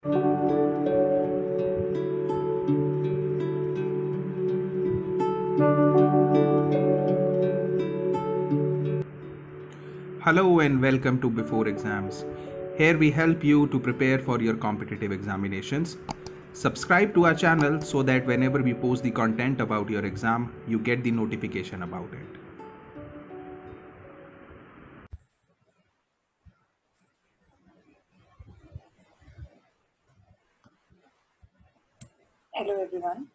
Hello and welcome to Before Exams. Here we help you to prepare for your competitive examinations. Subscribe to our channel so that whenever we post the content about your exam, you get the notification about it. Hello everyone.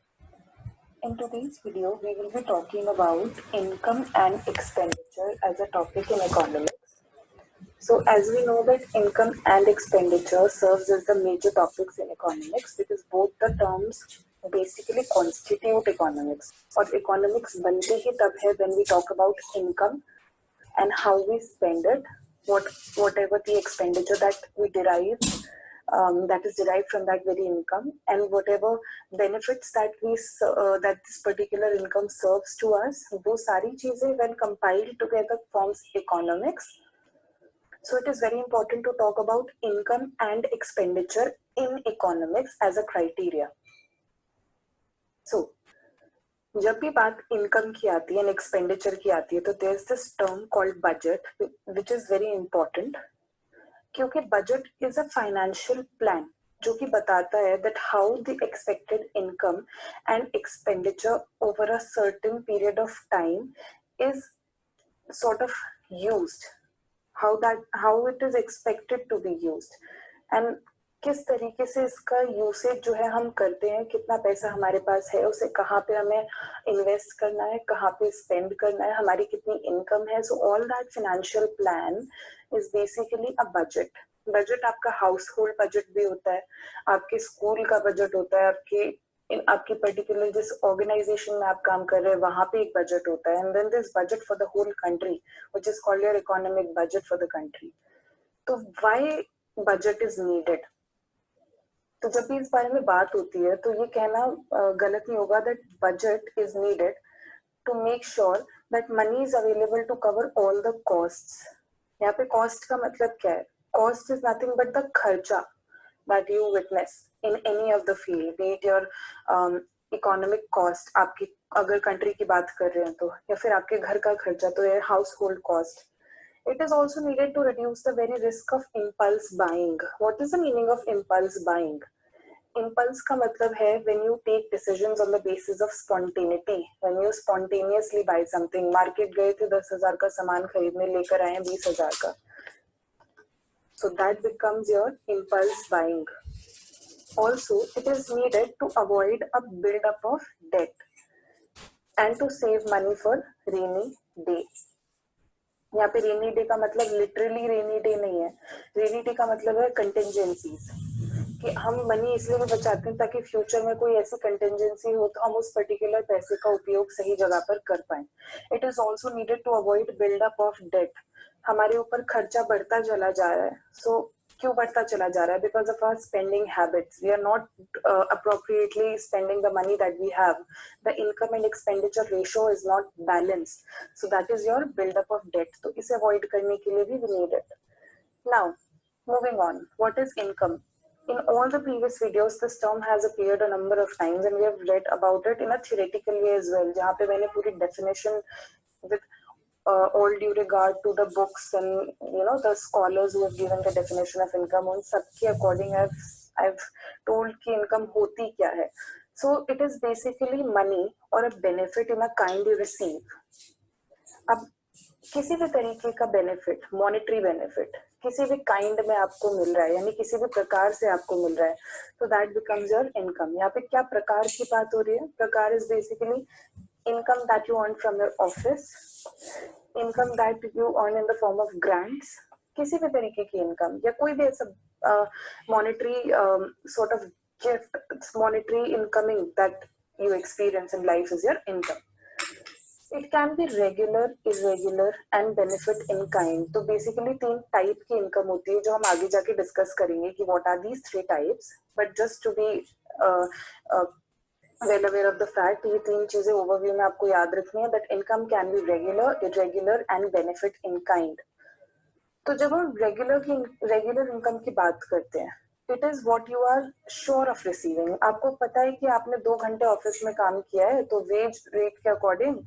In today's video, we will be talking about income and expenditure as a topic in economics. So as we know that income and expenditure serves as the major topics in economics because both the terms basically constitute economics. और economics बनते ही तब है when we talk about income and how we spend it, whatever the expenditure that we derive, that is derived from that very income, and whatever benefits that that this particular income serves to us, वो सारी चीजें when compiled together forms economics. So it is very important to talk about income and expenditure in economics as a criteria. So जब भी बात income की आती है and expenditure की आती है तो there is this term called budget which is very important क्योंकि budget is a financial plan जो कि बताता है that how the expected income and expenditure over a certain period of time is sort of used, how it is expected to be used, and किस तरीके से इसका usage जो है हम करते हैं, कितना पैसा हमारे पास है, उसे कहाँ पे हमें इन्वेस्ट करना है, कहाँ पे स्पेंड करना है, हमारी कितनी इनकम है. So all that financial plan is basically a budget. Budget आपका हाउस होल्ड बजट भी होता है, आपके स्कूल का बजट होता है, आपकी पर्टिकुलर जिस ऑर्गेनाइजेशन में आप काम कर रहे हैं वहां पे एक बजट होता है, and then this budget for the whole country which is called your economic budget for the country. तो व्हाई बजट इज नीडेड? तो जब भी इस बारे में बात होती है तो ये कहना गलत नहीं होगा that budget is needed to make sure that money is available to cover all the costs. यहाँ पे कॉस्ट का मतलब क्या है? Cost is nothing but the खर्चा that you witness in any of the field, be it your economic cost, आपकी अगर country की बात कर रहे हैं तो, या फिर आपके घर का खर्चा, तो ये house hold cost. It is also needed to reduce the very risk of impulse buying. What is the meaning of impulse buying? Impulse का मतलब है when you take decisions on the basis of spontaneity, when you spontaneously buy something. Market गए थे 10,000 का सामान खरीदने, लेकर आए 20,000 का. So that becomes your impulse buying. Also, it is needed to avoid a build-up of debt and to save money for rainy day. यहाँ पे रेनी डे का मतलब लिटरली रेनी डे नहीं है. रेनी डे का मतलब है कंटिंजेंसीज, कि हम मनी इसलिए भी बचाते हैं ताकि फ्यूचर में कोई ऐसी कंटिंजेंसी हो तो हम उस पर्टिकुलर पैसे का उपयोग सही जगह पर कर पाए. It is also needed to avoid buildup of debt. हमारे ऊपर खर्चा बढ़ता चला जा रहा है. सो क्यों बढ़ता चला जा रहा है? Because of our spending habits. We are not appropriately spending the money that we have. The income and expenditure ratio is not balanced, so that is your buildup of debt. तो इसे avoid करने के लिए भी we need it. Now, moving on, what is income? In all the previous videos, this term has appeared a number of times, and we have read about it in a theoretical way as well, जहाँ पे मैंने पूरी definition with all due regard to the books and the scholars who have given the definition of income, उन सबके according I've told कि income होती क्या है. So it is basically money or a benefit in a kind you receive. अब किसी भी तरीके का बेनिफिट, मॉनेटरी बेनिफिट किसी भी काइंड में आपको मिल रहा है, यानी किसी भी प्रकार से आपको मिल रहा है, तो दैट बिकम्स योर इनकम. यहाँ पे क्या प्रकार की बात हो रही है? प्रकार is basically income that you earn from your office, income that you earn in the form of grants, किसी भी तरीके की इनकम या कोई भी ऐसा monetary sort of gift, monetary incoming that you experience in life is your income. It can be regular, irregular and benefit in kind. तो basically तीन टाइप की इनकम होती है जो हम आगे जाके डिस्कस करेंगे कि what are these three types. But just to be uh, uh, well aware of the fact, ये तीन चीजें ओवरव्यू में आपको याद रखनी है. That income can be regular, irregular and benefit in kind. तो जब हम रेगुलर इनकम की बात करते हैं it is what you are sure of receiving. आपको पता है कि आपने 2 घंटे ऑफिस में काम किया है, तो वेज रेट के अकॉर्डिंग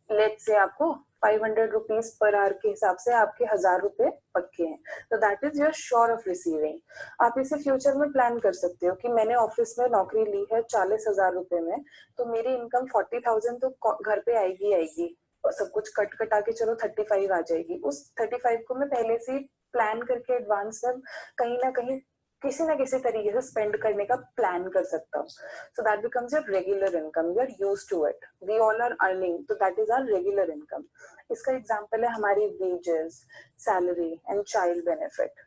लेट से आपको 500 रुपीज पर आवर के हिसाब से आपके 1000 रुपए पक्के हैं, तो that is your sure of receiving. आप इसे फ्यूचर में प्लान कर सकते हो कि मैंने ऑफिस में नौकरी ली है 40,000 रुपए में, तो मेरी इनकम 40,000 तो घर पे आएगी आएगी, और सब कुछ कट कटा के चलो 35 आ जाएगी। उस 35 को मैं पहले से प्लान करके एडवांस में कहीं ना कहीं किसी ना किसी तरीके से स्पेंड करने का प्लान कर सकता हूँ। So that becomes your regular income, you are used to it, we all are earning, तो that is our regular income. इसका एग्जांपल है हमारी wages, salary and child benefit.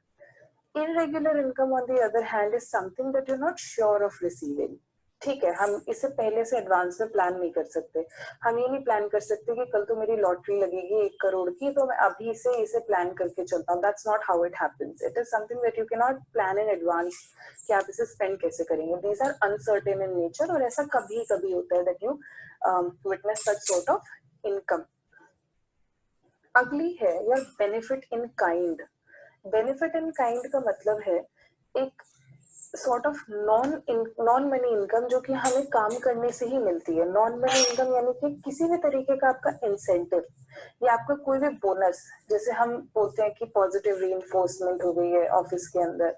Irregular income on the other hand is something that you are not sure of receiving. ठीक है, हम इसे पहले से एडवांस में प्लान नहीं कर सकते। हम ये नहीं प्लान कर सकते कि कल तो मेरी लॉटरी लगेगी 1 करोड़ की, तो मैं अभी से इसे प्लान करके चलता हूँ। That's not how it happens. It is something that you can not plan in advance कि आप इसे स्पेंड कैसे करेंगे। These are uncertain in nature, और ऐसा कभी कभी होता है that you witness such sort of income. अगली है your benefit in kind. Benefit in kind का मतलब है एक sort of non money income जो कि हमें काम करने से ही मिलती है। नॉन मनी इनकम यानी कि किसी भी तरीके का आपका इंसेंटिव या आपका कोई भी बोनस, जैसे हम बोलते हैं कि पॉजिटिव रीइंफोर्समेंट हो गई है ऑफिस के अंदर,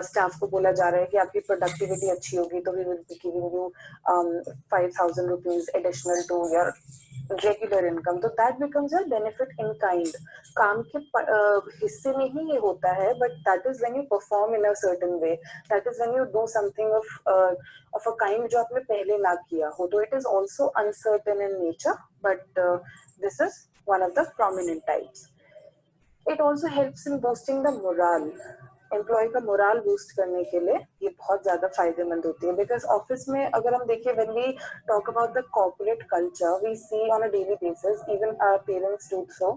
स्टाफ को बोला जा रहा है कि आपकी प्रोडक्टिविटी अच्छी होगी तो we will be giving you 5,000 rupees additional to your regular income, तो that becomes a benefit in kind. काम के हिस्से में ही ये होता है, but that is when you perform in a certain way, that is when you do something of a kind जो आपने पहले ना किया हो। तो it is also uncertain in nature, but this is one of the prominent types. It also helps in boosting the morale. Employ का morale boost करने के लिए ये बहुत ज्यादा फायदेमंद होती है, बिकॉज ऑफिस में अगर हम देखें, when we talk about the corporate culture we see on a daily basis, even our parents do so,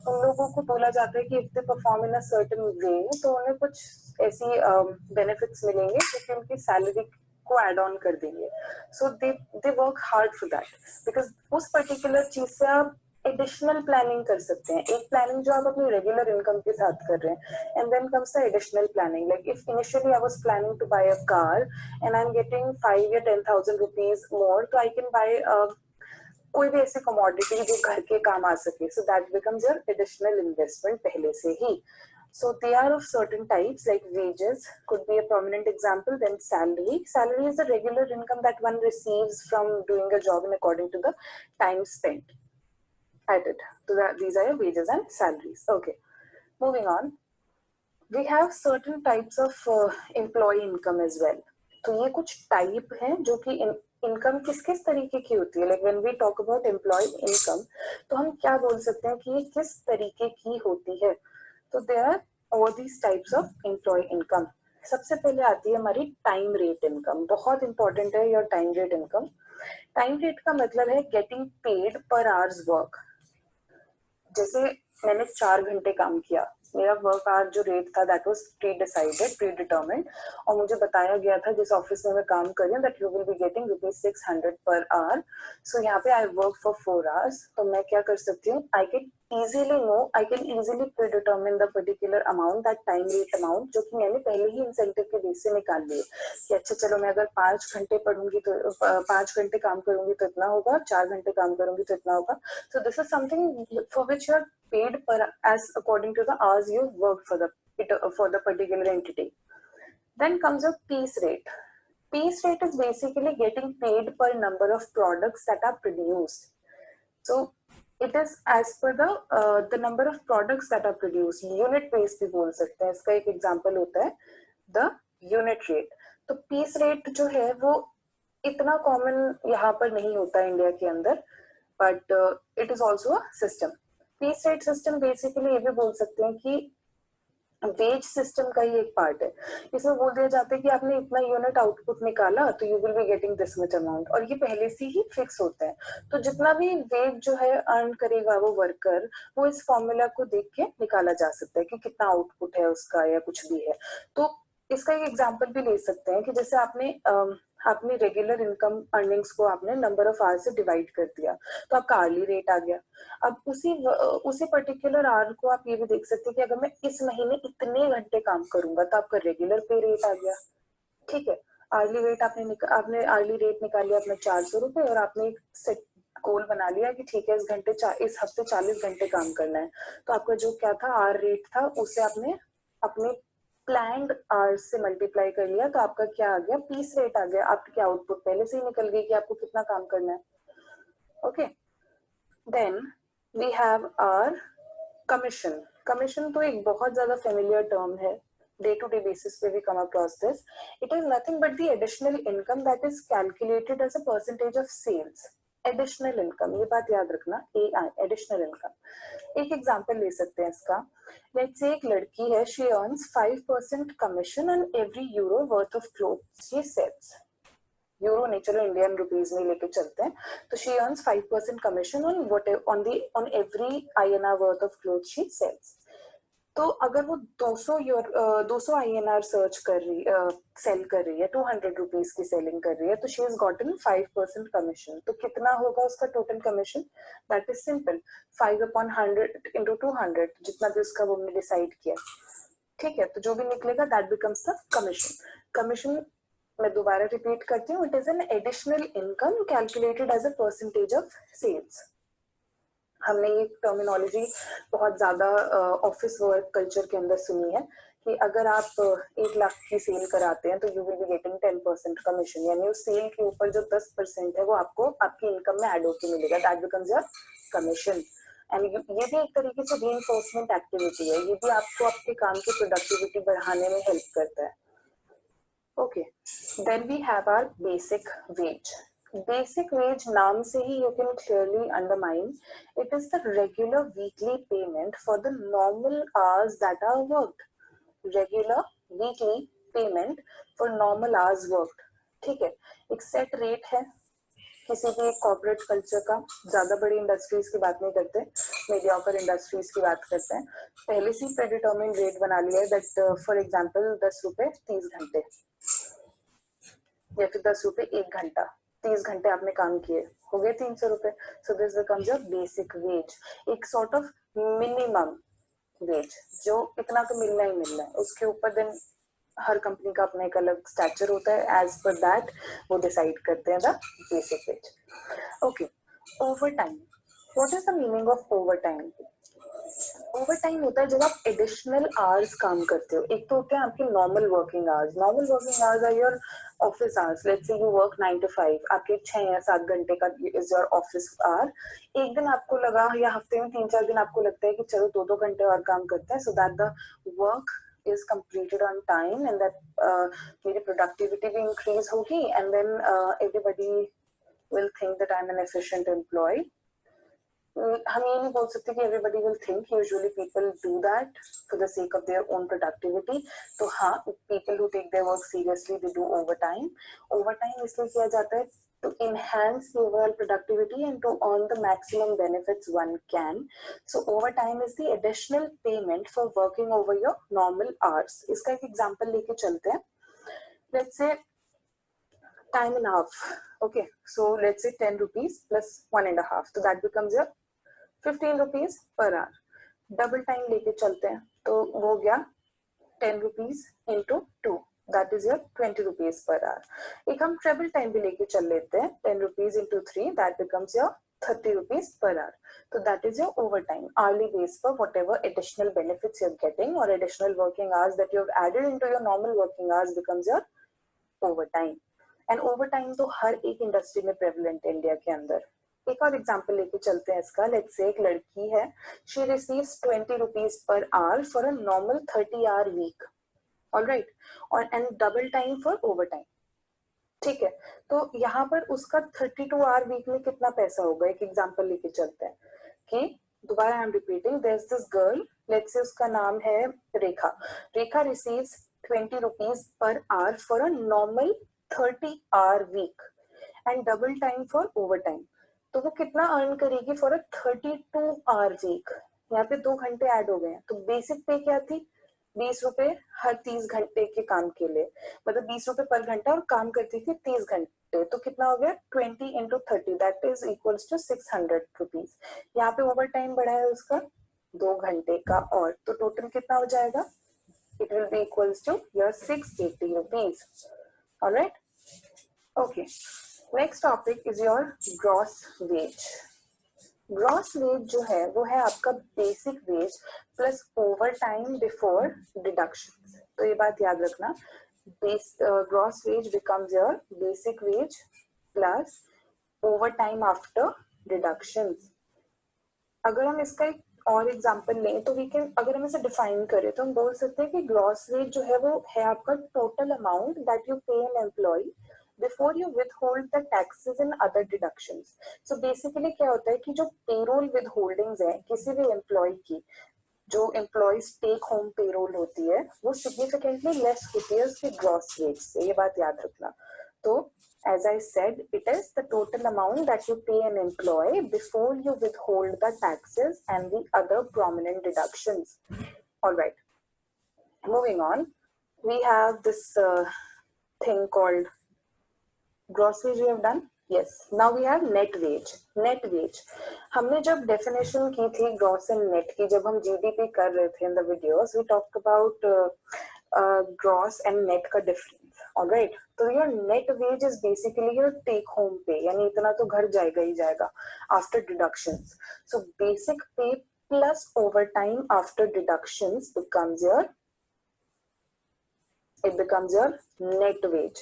उन लोगों को बोला जाता है कि if they perform in a certain way तो उन्हें कुछ ऐसी बेनिफिट्स मिलेंगे जो कि उनकी सैलरी को एड ऑन कर देंगे। So they work hard for that, because उस पर्टिकुलर चीज से आप एडिशनल प्लानिंग कर सकते हैं। एक प्लानिंग जो आप अपनी रेगुलर इनकम के साथ कर रहे हैं, and then comes the additional planning. Like if initially I was planning to buy a car and I am getting 5 या 10,000 रुपीज मोर, तो आई कैन बाय कोई भी ऐसी कमोडिटी जो घर के काम आ सके। सो that becomes your additional investment पहले से ही। So they are of certain types, like wages could be a prominent example. Then salary. Salary is the regular income that one receives from doing a job in according to the time spent at it. So these are your wages and salaries. Okay. Moving on. We have certain types of employee income as well. तो ये कुछ type हैं जो कि income किस किस तरीके की होती है। Like when we talk about employ income, तो हम क्या बोल सकते हैं कि ये किस तरीके की होती है। तो there are all these types of employ income. सबसे पहले आती है हमारी टाइम रेट इनकम। बहुत इंपॉर्टेंट है your time rate income. Time rate का मतलब है getting paid per hours work. जैसे मैंने 4 घंटे काम किया, मेरा वर्क आवर जो रेट था that was pre decided, pre determined, और मुझे बताया गया था जिस ऑफिस में मैं काम कर रही हूँ that you will be getting ₹600 per hour. सो यहाँ पे आई वर्क फॉर 4 आवर्स, तो मैं क्या कर सकती हूँ, I can easily know, I can easily predetermine the particular amount, that time rate amount, जो कि मैंने पहले ही इंसेंटिव के बेस से निकाल लिए कि अच्छा चलो मैं अगर 5 घंटे पढ़ूंगी तो 5 घंटे काम करूंगी तो इतना होगा, 4 घंटे काम करूंगी तो इतना होगा। So this is something for which you are paid per as according to the hours you work for the particular entity. Then comes your piece rate. Piece rate is basically getting paid per number of products that are produced. So it is as per the number of products that are produced. Unit base भी बोल सकते हैं। इसका एक example होता है the unit rate. तो piece rate जो है वो इतना कॉमन यहाँ पर नहीं होता इंडिया के अंदर, but it is also a system. piece rate system basically ये भी बोल सकते हैं कि वेज सिस्टम का ही एक पार्ट है। इसमें बोल दिया जाता है कि आपने इतना यूनिट आउटपुट निकाला तो you will be getting this much amount, और ये पहले से ही फिक्स होता है। तो जितना भी वेज जो है अर्न करेगा वो वर्कर, वो इस फॉर्मूला को देख के निकाला जा सकता है कि कितना आउटपुट है उसका या कुछ भी है। तो इसका एक एग्जांपल भी ले सकते हैं कि जैसे आपने अपनी रेगुलर इनकम अर्निंग्स को आपने नंबर ऑफ आवर से डिवाइड कर दिया, तो आपका आर्ली रेट आ गया। अब उसी पर्टिकुलर आवर को आप ये भी देख सकते हैं कि अगर मैं इस महीने इतने घंटे काम करूंगा तो आपका रेगुलर पे रेट आ गया। ठीक है, आर्ली रेट आपने आर्ली रेट निकाल लिया अपना 400 रुपए, और आपने एक सेट गोल बना लिया कि ठीक है इस हफ्ते 40 घंटे काम करना है। तो आपका जो क्या था आर रेट था, उसे आपने अपने प्लैंड आवर्स से मल्टीप्लाई कर लिया, तो आपका क्या आ गया, पीस रेट आ गया। आपकी आउटपुट पहले से ही निकल गई कि आपको कितना काम करना है। Okay, then we have our commission. Commission तो एक बहुत ज्यादा फेमिलियर टर्म है, डे टू डे बेसिस पे भी come across this. It is nothing but the additional income that is calculated as a percentage of sales. Additional income, ये बात याद रखना, AI एडिशनल इनकम। एक एग्जांपल ले सकते हैं इसका। लेट्स से एक लड़की है, she earns 5% commission on every euro worth of clothes she sales. Euro नहीं, चलो इंडियन रुपीज में लेके चलते हैं। तो she earns 5% commission on every INR worth of cloth she sales. तो अगर वो 200 INR सेल कर रही है, 200 रुपीज की सेलिंग कर रही है, तो शी इज गॉटन 5% कमीशन। तो कितना होगा उसका total commission? That is simple, 5/100 into 200, जितना भी उसका वो हमने डिसाइड किया। ठीक है, तो जो भी निकलेगा that becomes the commission. Commission मैं दोबारा रिपीट करती हूँ, it is an additional income calculated as a percentage of sales. हमने ये टर्मिनोलॉजी बहुत ज्यादा ऑफिस वर्क कल्चर के अंदर सुनी है कि अगर आप 1 लाख की सेल कराते हैं तो you will be getting 10% commission, यानी उस सेल के ऊपर जो 10% है वो आपको आपकी इनकम में ऐड होकर मिलेगा, that becomes your commission. And ये भी एक तरीके से रीइंफोर्समेंट एक्टिविटी है, ये भी आपको आपके काम की प्रोडक्टिविटी बढ़ाने में हेल्प करता है। Okay, then we have our basic wage. Basic wage नाम से ही you can clearly undermine, it is the regular weekly payment for the normal hours that are worked. Regular weekly payment for normal hours worked. ठीक है, एक set rate है किसी भी एक कॉर्पोरेट कल्चर का। ज्यादा बड़ी इंडस्ट्रीज की बात नहीं करते, मीडियोकर इंडस्ट्रीज की बात करते हैं। पहले से ही प्रेडिटर्मिन रेट बना लिया है दैट फॉर एग्जांपल 10 रुपए 30 घंटे, या फिर 10 रुपए 1 घंटा। 30 घंटे आपने काम किए, हो गए 300 रुपए। So this becomes your basic veg, एक सॉर्ट ऑफ मिनिमम वेज, जो इतना तो मिलना ही मिलना है। उसके ऊपर देन हर कंपनी का अपना एक अलग स्ट्रक्चर होता है, एज पर दैट वो डिसाइड करते हैं the basic veg. Okay, over time. What is the meaning of over time? Over time होता है जब आप एडिशनल आवर्स काम करते हो। एक तो होते हैं आपके normal working hours. Normal working hours are your office hours. Let's say you work 9 to 5, आपके 6 या 7 घंटे का इज योर ऑफिस आवर। एक दिन आपको लगा, या हफ्ते में 3-4 दिन आपको लगता है कि चलो 2-2 घंटे और काम करते हैं, so that the work is completed on time and that मेरी productivity भी increase होगी, and then everybody will think that I'm an efficient employee. हम ये नहीं बोल सकते कि everybody will think, usually people do that for the sake of their own productivity. तो हाँ, people who take their work seriously they do overtime. Overtime इसलिए किया जाता है to enhance the overall productivity and to earn the maximum benefits one can. So overtime is the additional payment for working over your normal hours. इसका एक example लेके चलते हैं. Let's say time and a half. Okay, so let's say 10 rupees plus 1.5. So that becomes your 15 rupees per hour. Double time लेके चलते हैं तो वो हो गया 10 rupees into 2, that is your 20 rupees per hour. एक हम ट्रेबल टाइम भी लेके चल लेते हैं, 10 rupees into 3, that becomes your 30 rupees per hour. So that is your overtime, hourly base for whatever additional benefits you're getting or additional working hours that you've added into your normal working hours becomes your overtime. And overtime तो हर एक industry में prevalent है India के अंदर। एक और example लेके चलते हैं इसका। लेट्स से एक लड़की है, she receives 20 rupees per hour for a normal 30-hour week. All right, और and double time for over time. ठीक है, तो यहाँ पर उसका 32 आवर वीक में कितना पैसा होगा? एक एग्जांपल लेके चलते हैं कि दोबारा I am repeating, there is this girl, let's say उसका नाम है Rekha. Rekha receives 20 rupees per hour for a normal 30-hour week and double time for overtime. तो वो कितना अर्न करेगी फॉर अ 32-hour वीक? यहाँ पे 2 घंटे ऐड हो गए हैं। तो बेसिक पे क्या थी? ₹20 हर 30 घंटे के काम के लिए, मतलब ₹20 पर घंटा, और काम करती थी 30 घंटे, तो कितना हो गया 20 into 30, that is equals to ₹600। यहाँ पे ओवर टाइम बढ़ा है उसका 2 घंटे का, और तो टोटल कितना हो जाएगा, it will be equals to your ₹680. All right. Okay. Next topic is your gross wage. Gross veg जो है वो है आपका basic veg plus over time before deduction. तो ये बात याद रखना, gross veg becomes your basic veg plus over time after deduction. अगर हम इसका एक और एग्जांपल लें तो वी कैन, अगर हम इसे डिफाइन करें तो हम बोल सकते हैं कि ग्रॉस वेज जो है वो है आपका total amount that you pay an employ before you withhold the taxes and other deductions. So basically क्या होता है कि जो पेरोल withholdings है किसी भी एम्प्लॉय की, जो एम्प्लॉयज टेक होम पेरोल होती है वो सिग्निफिकेंटली लेस होती है उसके ग्रॉस वेज से, ये बात याद रखना। तो as I said, it is the total amount that you pay an employee before you withhold the taxes and the other prominent deductions. All right. Moving on, we have this thing called gross wage. We have done. Yes. Now we have net wage. Net wage. हमने जब definition की थी gross and net की, जब हम GDP कर रहे थे in the videos, we talked about gross and net का difference. Alright, तो your net wage is basically your take home pay, यानी इतना तो घर जाएगा ही जाएगा after deductions. So basic pay plus overtime after deductions becomes your net wage.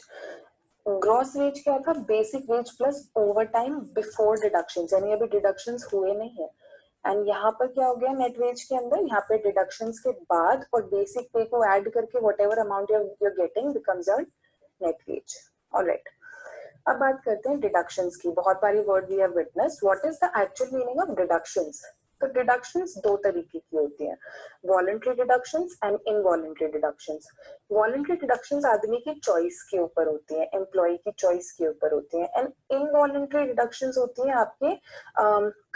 Gross veg क्या था, basic veg plus overtime before deductions, यानी अभी डिडक्शंस हुए नहीं है। एंड यहाँ पर क्या हो गया नेट वेज के अंदर, यहाँ पे डिडक्शंस के बाद और बेसिक पे को ऐड करके what ever amount you're getting becomes your net wage. Alright. अब बात करते हैं डिडक्शंस की। बहुत बारी word we have witnessed, what is the actual meaning of deductions. तो डिडक्शंस दो तरीके की होती हैं, voluntary deductions and involuntary deductions. Voluntary deductions आदमी की चॉइस के ऊपर होती है, एम्प्लॉय की चॉइस के ऊपर होती है, एंड इनवॉलंटरी डिडक्शंस होती हैं आपके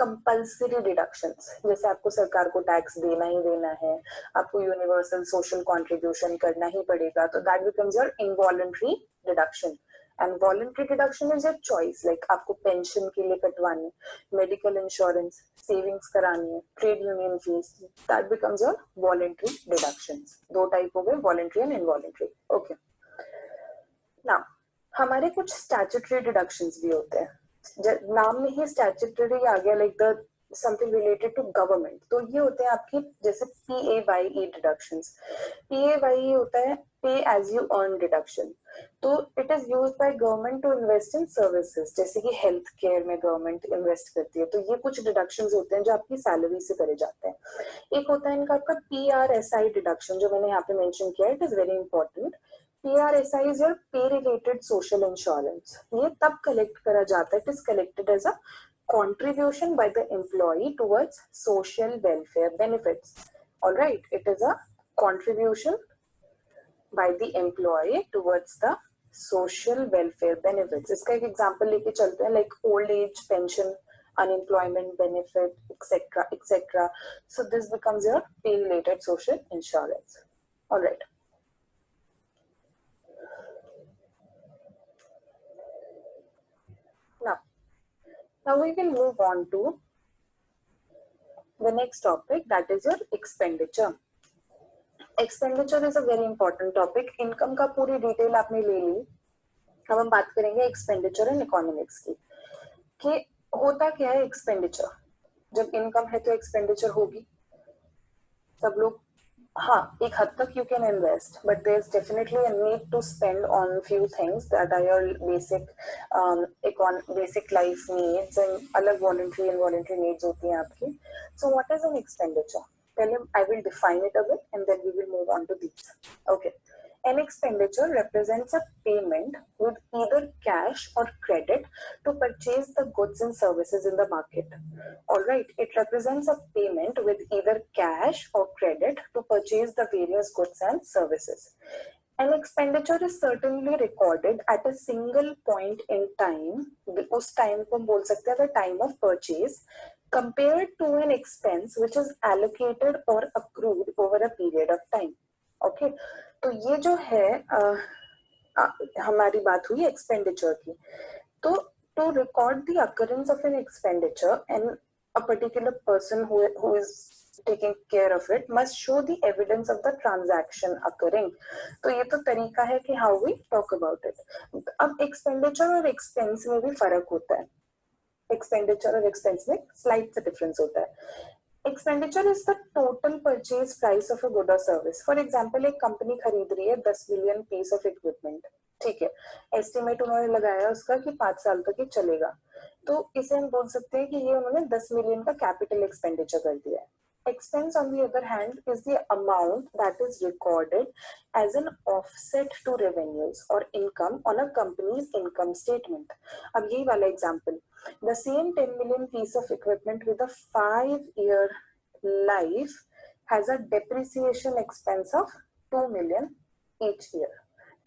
कंपल्सरी डिडक्शंस, जैसे आपको सरकार को टैक्स देना ही देना है, आपको यूनिवर्सल सोशल कॉन्ट्रीब्यूशन करना ही पड़ेगा, तो that becomes your involuntary deduction. And voluntary deduction is your choice, like आपको पेंशन के लिए कटवानी, मेडिकल इंश्योरेंस, सेविंग्स करानी है, trade union fees, that becomes your voluntary deductions. दो टाइप हो गए, voluntary and involuntary. Okay, now हमारे कुछ स्टैट्यूटरी डिडक्शंस भी होते हैं, नाम में ही स्टैट्यूटरी आ गया, like the something related to government, तो ये होते हैं आपकी जैसे PAYE डिडक्शंस। PAYE होता है pay as you earn deduction, तो it is use by government to invest in services, जैसे कि हेल्थ केयर में गवर्नमेंट इन्वेस्ट करती है, तो ये कुछ डिडक्शंस होते हैं जो आपकी सैलरी से करे जाते हैं। एक होता है इनका आपका PRSI डिडक्शन, जो मैंने यहाँ पे मेंशन किया, it is very important. PRSI is your pay related social insurance. ये तब कलेक्ट करा जाता है, it is collected as a contribution by the employee towards social welfare benefits. All right, it is a contribution by the employee towards the social welfare benefits. इसका एक example लेके चलते हैं, like old age pension, unemployment benefit, etc., etc. So this becomes your pay related social insurance. All right. Now we will move on to the next topic, that is your expenditure. Expenditure is a very important topic. Income का पूरी detail आपने ले ली, अब हम बात करेंगे expenditure and economics की, कि होता क्या है एक्सपेंडिचर। जब इनकम है तो एक्सपेंडिचर होगी, सब लोग, हाँ एक हद तक you can invest, but there is definitely a need to spend on few things that are your basic life needs, and अलग वॉलंटरी इनवॉलंटरी नीड्स होती हैं आपकी। So what is an expenditure? पहले I will define it a bit and then we will move on to this. Okay, an expenditure represents a payment with either cash or credit to purchase the goods and services in the market. All right, it represents a payment with either cash or credit to purchase the various goods and services. An expenditure is certainly recorded at a single point in time. उस time को हम बोल सकते हैं the time of purchase, compared to an expense which is allocated or accrued over a period of time. Okay, तो ये जो है हमारी बात हुई एक्सपेंडिचर की। तो to record the occurrence of an expenditure, and a particular person who is taking care of it must show the evidence of the transaction occurring. तो ये तो तरीका है कि how we talk about it. अब expenditure और expense में भी फर्क होता है। एक्सपेंडिचर और एक्सपेंस में स्लाइट सा डिफरेंस होता है। Expenditure is the total purchase price of a good और सर्विस। फॉर एग्जाम्पल, एक कंपनी खरीद रही है 10 मिलियन पीस ऑफ इक्विपमेंट, ठीक है, एस्टिमेट उन्होंने लगाया उसका कि 5 साल तक ये चलेगा, तो इसे हम बोल सकते हैं कि ये उन्होंने 10 मिलियन का कैपिटल एक्सपेंडिचर कर दिया है। Expense, on the other hand, is the amount that is recorded as an offset to revenues or income on a company's income statement. अब यही वाला example, the same 10 million piece of equipment with a 5-year life has a depreciation expense of 2 million each year.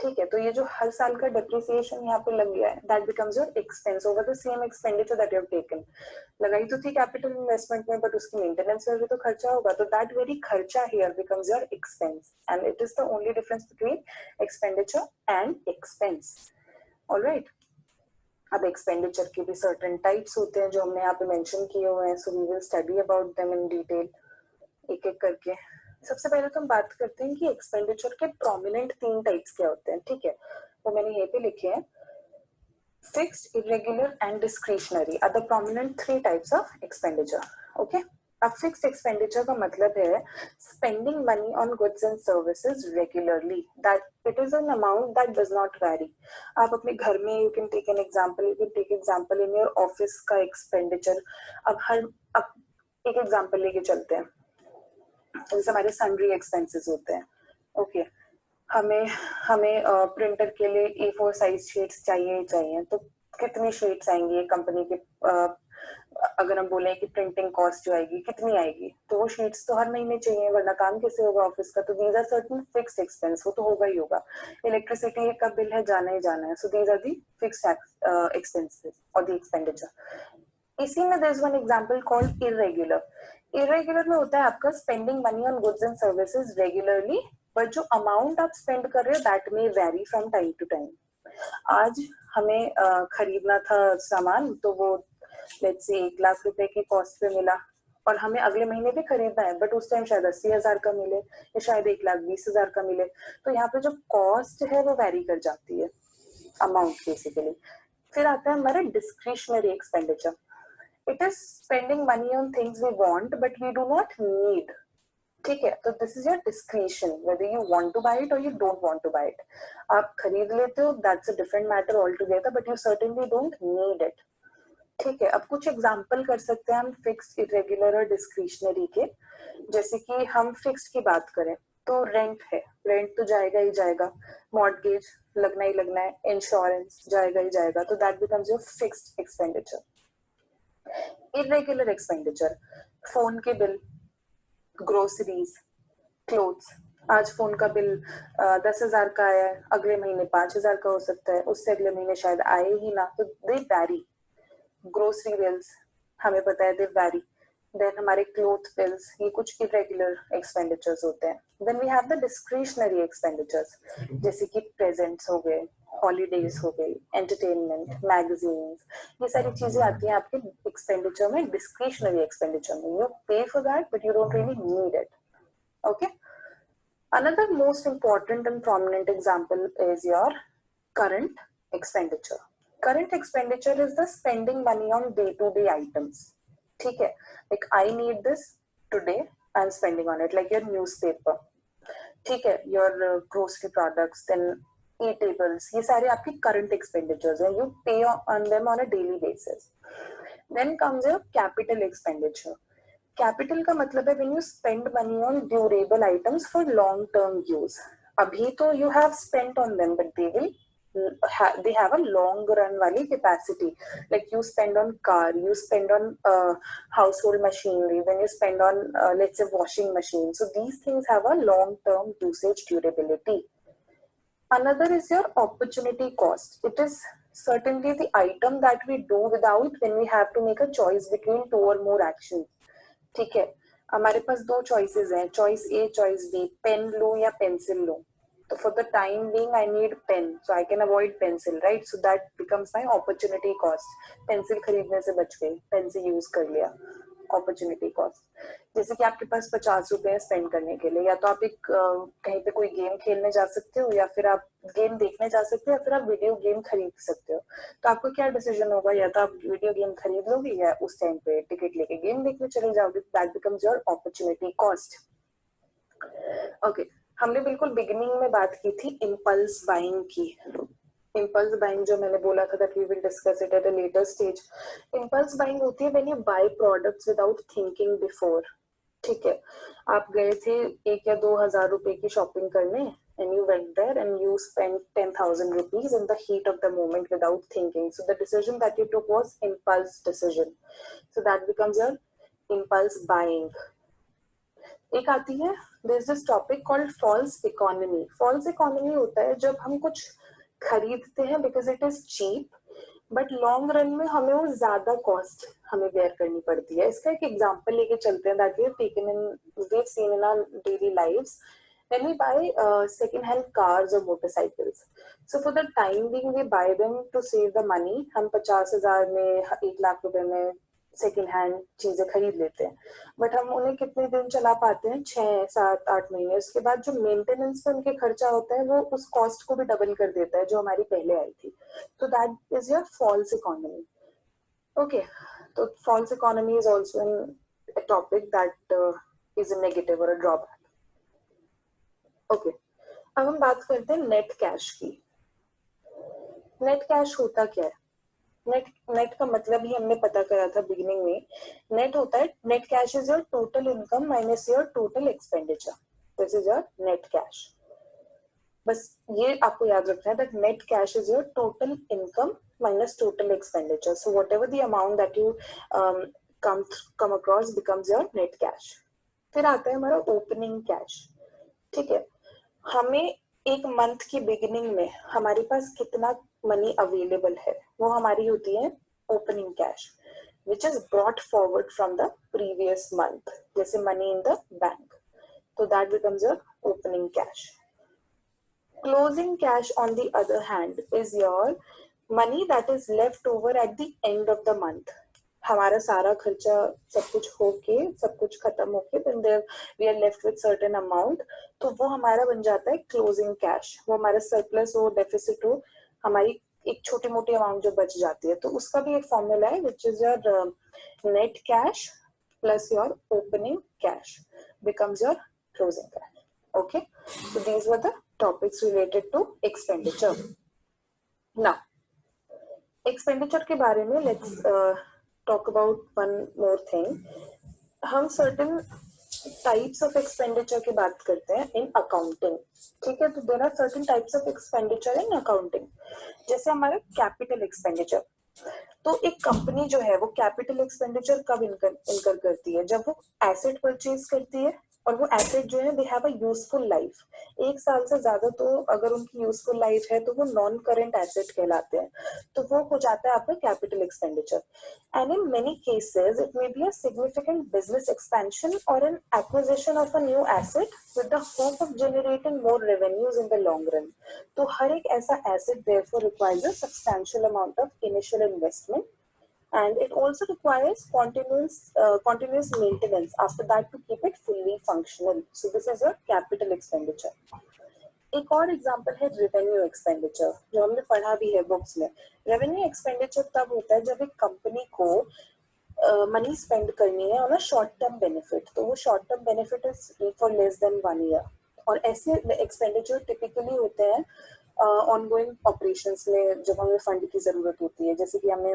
ठीक है, तो ये जो हर साल का डेप्रिसिएशन यहाँ पे लग गया है, that becomes your expense over the same expenditure that you have taken. लगाई तो थी कैपिटल इन्वेस्टमेंट में, बट उसकी मेंटेनेंस में भी तो खर्चा होगा, तो दैट वेरी खर्चा here becomes your expense, and it is the only difference between expenditure and expense. Alright, अब एक्सपेंडिचर के भी सर्टेन टाइप्स होते हैं जो हमने यहाँ पे मेंशन किए हुए हैं, so we will study about them in detail एक एक करके। सबसे पहले तो हम बात करते हैं कि एक्सपेंडिचर के प्रोमिनेंट 3 टाइप्स क्या होते हैं, ठीक है, वो मैंने ये पे लिखे हैं। Fixed, irregular and discretionary are the prominent 3 types of expenditure. Okay, अब फिक्स्ड एक्सपेंडिचर का मतलब है spending money on goods and services regularly, that it is an amount that does not vary. आप अपने घर में, you can take an example, you can take example in your office का expenditure. अब एक एग्जांपल लेके चलते हैं, जैसे हमारे सन्ड्री एक्सपेंसेस होते हैं। ओके, हमें हमें प्रिंटर के लिए A4 साइज शीट्स चाहिए, तो कितनी शीट्स आएंगी कंपनी के, अगर हम बोले कि प्रिंटिंग कॉस्ट जो आएगी कितनी आएगी, तो वो शीट्स तो हर महीने चाहिए, वरना काम कैसे होगा ऑफिस का। तो these are certain fixed expense, वो तो होगा ही होगा। इलेक्ट्रिसिटी का बिल है, जाना ही जाना है, so these are the fixed expenses और द एक्सपेंडिचर। इसी में there is one example called irregular. Irregular में होता है आपका spending money on goods and services regularly, but जो अमाउंट आप स्पेंड कर रहे हो that may vary from time to time. आज हमें खरीदना था सामान, तो वो लेट्स से 1 लाख रुपए की कॉस्ट पे मिला, और हमें अगले महीने भी खरीदना है, बट उस टाइम शायद 80,000 का मिले या शायद 1,20,000 का मिले। तो यहाँ पे जो कॉस्ट है वो वेरी कर जाती है, अमाउंट बेसिकली। फिर आता है हमारा discretionary expenditure. It is spending money on things we want but we do not need, ठीक है, तो this is your discretion, whether you want to buy it और you don't want to buy it. आप खरीद लेते हो, that's a different matter all together, but you certainly don't need it, ठीक है। अब कुछ एग्जांपल कर सकते हैं हम फिक्स्ड, इरेगुलर और डिस्क्रिशनरी के। जैसे कि हम फिक्स्ड की बात करें तो रेंट है, रेंट तो जाएगा ही जाएगा, मॉर्टगेज लगना ही लगना है, इंश्योरेंस जाएगा ही जाएगा, तो that becomes your fixed expenditure. Irregular expenditure, phone के बिल, ग्रोसरीज, क्लोथ्स। आज फोन का बिल 10,000 का आया है, अगले महीने 5,000 का हो सकता है, उससे अगले महीने शायद आए ही ना, तो दे वैरी। ग्रोसरी बिल्स हमें पता है दे वैरी। देन हमारे क्लोथ बिल्स, ये कुछ इरेगुलर एक्सपेंडिचर्स होते हैं। Then we have the discretionary expenditures, जैसे कि प्रेजेंट्स हो गए, हॉलीडेज हो गई, एंटरटेनमेंट, मैगजीन्स, ये सारी चीजें आती हैं आपके एक्सपेंडिचर में, डिस्क्रिशनरी एक्सपेंडिचर में। यू पे for that but you don't really need it. Okay. Another most important and prominent example is your current expenditure. Current expenditure is the spending money on day-to-day items. ठीक है, like I need this today, I'm spending on it, like your newspaper. ठीक है, your grocery products, then e-tables, ये सारे आपके current expenditures हैं. You pay on them on a daily basis. Then comes your capital expenditure. Capital का मतलब है when you spend money on durable items for long term use. अभी तो you have spent on them but they have a long run वाली capacity, like you spend on car, you spend on household machinery, when you spend on let's say washing machine, so these things have a long term usage durability. Another is your opportunity cost. It is certainly the item that we do without when we have to make a choice between 2 or more actions, ठीक है। हमारे पास दो choices हैं, choice A choice B, pen लूं या pencil लूं। तो for the time being I need pen, so I can avoid pencil, right? So that becomes my opportunity cost. Pencil खरीदने से बच गई, पेन से यूज कर लिया, अपॉर्चुनिटी कॉस्ट। जैसे कि आपके पास 50 रुपए स्पेंड करने के लिए, या तो आप एक कहीं पे कोई गेम खेलने जा सकते हो, या फिर आप गेम देखने जा सकते हो, या फिर आप वीडियो गेम खरीद सकते हो। तो आपको क्या डिसीजन होगा, या तो आप वीडियो गेम खरीद लोगे या उस टाइम पे टिकट लेके गेम देखने चले जाओगे। That becomes your opportunity cost. Okay, हमने बिल्कुल बिगिनिंग में बात की थी इम्पल्स बाइंग की। इम्पल्स बाइंग जो मैंने बोला था that we will discuss it at a later stage. Impulse buying होती है when you buy products without thinking before. ठीक है, आप गए थे 1 या 2 हजार रुपए की शॉपिंग करने, and you went there and you spent 10,000 rupees in the heat of the moment without thinking. So the decision that you took was impulse decision. So that becomes your impulse buying. एक आती है, there is this topic called false economy. False economy होता है जब हम कुछ खरीदते हैं because it is cheap, but long run में हमें वो ज्यादा कॉस्ट हमें बेयर करनी पड़ती है। इसका एक एग्जांपल लेके चलते हैं that we have taken in, we have seen in our daily lives when we buy second hand cars or motorcycles. So for the time being we buy them to save the money. हम 50,000 में 1 लाख रुपए में second hand चीजें खरीद लेते हैं, but हम उन्हें कितने दिन चला पाते हैं? 6, 7, 8 महीने। उसके बाद जो मेंटेनेंस पे उनके खर्चा होता है वो उस कॉस्ट को भी डबल कर देता है जो हमारी पहले आई थी। तो that is your false economy. Okay, तो false economy is also a topic that is a negative or a drawback. Okay, अब हम बात करते हैं नेट कैश की। नेट कैश होता क्या है? नेट नेट का मतलब ही हमने पता करा था बिगिनिंग में। नेट होता है, net cash is your total income minus your total expenditure. This is your net cash. बस ये आपको याद रखना है that net cash is your total income minus total expenditure. So what ever the amount that you come across becomes your net cash. फिर आता है हमारा ओपनिंग कैश। ठीक है, हमें एक मंथ की बिगिनिंग में हमारे पास कितना मनी अवेलेबल है वो हमारी होती है opening cash, which is brought forward from the previous month, जैसे मनी इन द बैंक। तो that becomes your opening cash. Closing cash, on the other hand, is your money that is left over at the end of the month. हमारा सारा खर्चा सब कुछ होके, सब कुछ खत्म होके, then there we are left with certain amount, तो वो हमारा बन जाता है closing cash। वो हमारा surplus हो, deficit हो, हमारी एक छोटी मोटी अमाउंट जो बच जाती है, तो उसका भी एक फॉर्मूला है which is your net cash plus your opening cash becomes your closing cash. Okay, so these were the topics related to expenditure. Now, expenditure के बारे में let's talk about one more thing. हम certain types of expenditure की बात करते हैं in accounting. ठीक है, तो there are certain types of expenditure in accounting. जैसे हमारा capital expenditure. तो एक कंपनी जो है वो कैपिटल एक्सपेंडिचर कब इनकर करती है? जब वो एसेट परचेज करती है, और वो एसेट जो है they have a useful life. 1 साल से ज्यादा तो अगर उनकी यूजफुल लाइफ है तो वो नॉन करेंट एसेट कहलाते हैं, तो वो हो जाता है आपका capital expenditure. And in many cases it may be a significant business expansion और an acquisition of a new asset with the hope of generating more revenues in the long run. तो हर एक ऐसा asset therefore requires a substantial amount of initial investment, and it also requires continuous maintenance after that to keep it fully functional. So this is your capital expenditure. एक और example है revenue expenditure, जो हमने पढ़ा भी है books में। Revenue expenditure तब होता है जब एक कंपनी को मनी स्पेंड करनी है on a short term benefit, तो वो short term benefit is for less than 1 year. और ऐसे एक्सपेंडिचर टिपिकली होते हैं ऑनगोइंग ऑपरेशंस में, जब हमें फंड की जरूरत होती है, जैसे कि हमें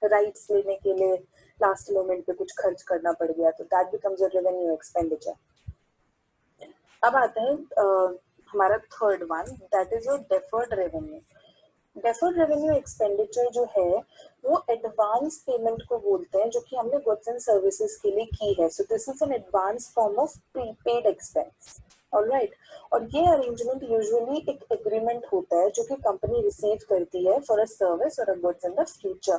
राइट्स लेने के लिए लास्ट मोमेंट पे कुछ खर्च करना पड़ गया, तो that becomes your revenue expenditure. अब आता है हमारा third one, that is your deferred revenue. Deferred revenue expenditure जो है वो एडवांस पेमेंट को बोलते हैं, जो कि हमने गुड्स एंड सर्विसेज के लिए की है। So this is an advance form of prepaid expense. Alright, और ये अरेंजमेंट यूजुअली एक एग्रीमेंट होता है जो कि कंपनी रिसीव करती है फॉर अ सर्विस और अ goods in the future.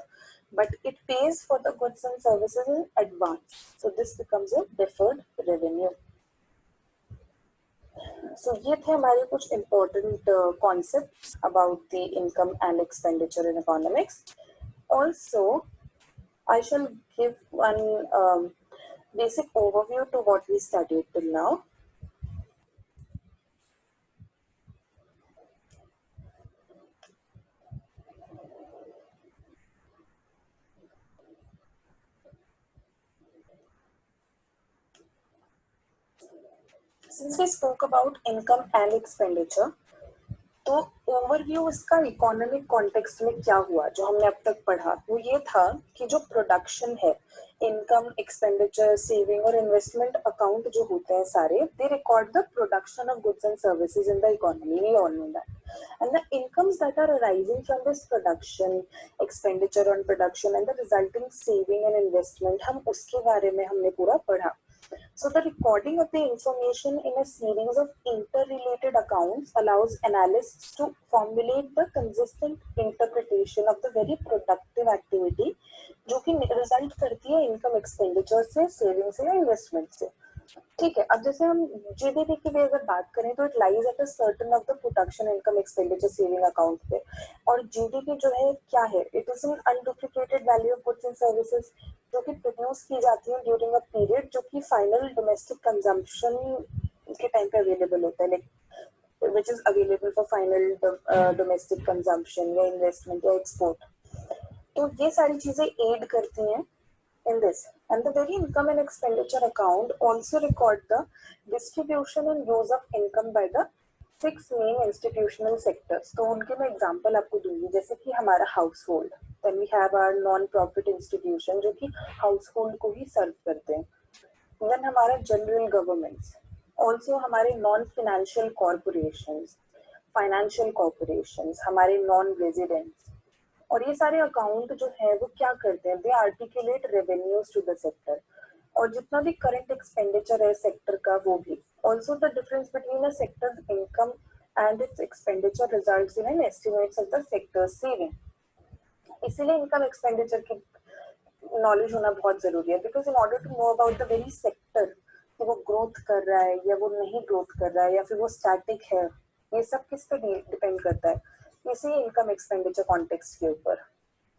but it pays for the goods and services in advance. So this becomes a deferred revenue. So ये थे हमारे कुछ important concepts about the income and expenditure in economics. Also, I shall give one basic overview to what we studied till now. Since we spoke about income and expenditure, तो overview इसका economic context में क्या हुआ जो हमने अब तक पढ़ा, वो ये था कि जो प्रोडक्शन है, इनकम, एक्सपेंडिचर, सेविंग और इन्वेस्टमेंट अकाउंट जो होते हैं सारे, they record the production of goods and services in the economy. We all know that. And the incomes that are arising from this production, expenditure on production and the resulting saving and investment, हम उसके बारे में हमने पूरा पढ़ा. So the recording of the information in a series of interrelated accounts allows analysts to formulate the consistent interpretation of the very productive activity जो कि result करती है इनकम एक्सपेंडिचर से, सेविंग से या इन्वेस्टमेंट से. ठीक है, अब जैसे हम जीडीपी की भी अगर बात करें तो it lies at a certain of the production, income, expenditure, saving account पे. और जीडीपी जो है क्या है, it is an unduplicated value of goods and services जो कि प्रोड्यूस की जाती है ड्यूरिंग अ पीरियड जो कि फाइनल डोमेस्टिक कंजम्पशन के टाइम पे अवेलेबल होता है, like which is available for final domestic consumption या इन्वेस्टमेंट या एक्सपोर्ट. तो ये सारी चीजें एड करती हैं in this. And the very income and expenditure account also record the distribution and use of income by the 6 main institutional sectors. तो उनके मैं एग्जांपल आपको दूंगी, जैसे कि हमारा household, then we have our non profit institution जो कि हाउस होल्ड को ही सर्व करते हैं, देन हमारा जनरल गवर्नमेंट्स, ऑल्सो हमारे non financial corporations, financial corporations, हमारे नॉन रेजिडेंट्स. और ये सारे अकाउंट जो है वो क्या करते हैं, they articulate revenues to the sector, और जितना भी करंट एक्सपेंडिचर है सेक्टर का वो भी. Also the difference between a sector income and its expenditure results in an estimates of the sector saving. इसीलिए इनकम एक्सपेंडिचर की नॉलेज होना बहुत जरूरी है, because in order to know about the very sector कि वो ग्रोथ कर रहा है या वो नहीं ग्रोथ कर रहा है या फिर वो स्टैटिक है, ये सब किस पे डिपेंड करता है, इसी इनकम एक्सपेंडिचर कॉन्टेक्स्ट के ऊपर.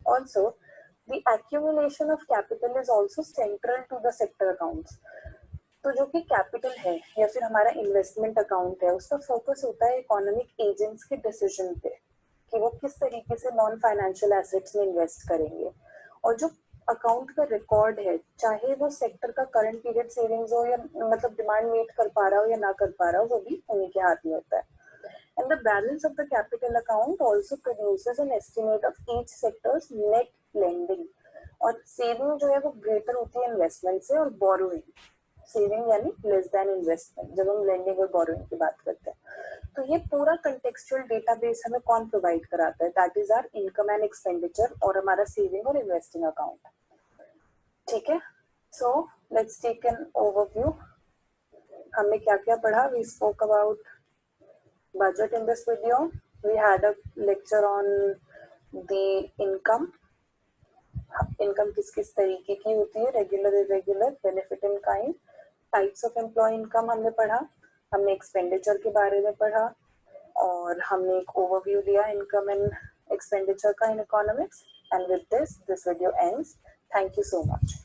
Also the accumulation of capital is also central to the sector accounts. तो जो कि कैपिटल है या फिर हमारा इन्वेस्टमेंट अकाउंट है, उसका फोकस होता है इकोनॉमिक एजेंट्स के डिसीजन पे कि वो किस तरीके से नॉन फाइनेंशियल एसेट्स में इन्वेस्ट करेंगे. और जो अकाउंट का रिकॉर्ड है, चाहे वो सेक्टर का करंट पीरियड सेविंग्स हो या मतलब डिमांड मीट कर पा रहा हो या ना कर पा रहा हो, वो भी उन्हीं के हाथ में होता है. And the balance of the capital account also produces an estimate of each sector's net lending. और सेविंग जो है वो ग्रेटर होती है इन्वेस्टमेंट से, और बोरोइंग, सेविंग यानी लेस देन इन्वेस्टमेंट जब हम लेंडिंग और बोरोइंग की बात करते हैं. तो ये पूरा कंटेक्सचुअल डेटाबेस हमें कौन प्रोवाइड कराता है, that is our income and expenditure और हमारा सेविंग और इन्वेस्टिंग अकाउंट. ठीक है, so let's take an overview. हमने क्या क्या पढ़ा. We spoke about budget in this video. We had a lecture on the income. Income किस किस तरीके की होती है, regular, irregular, benefit in kind, types of employ income हमने पढ़ा. हमने एक्सपेंडिचर के बारे में पढ़ा और हमने एक ओवरव्यू दिया इनकम एंड एक्सपेंडिचर का in economics. And with this video ends. Thank you so much.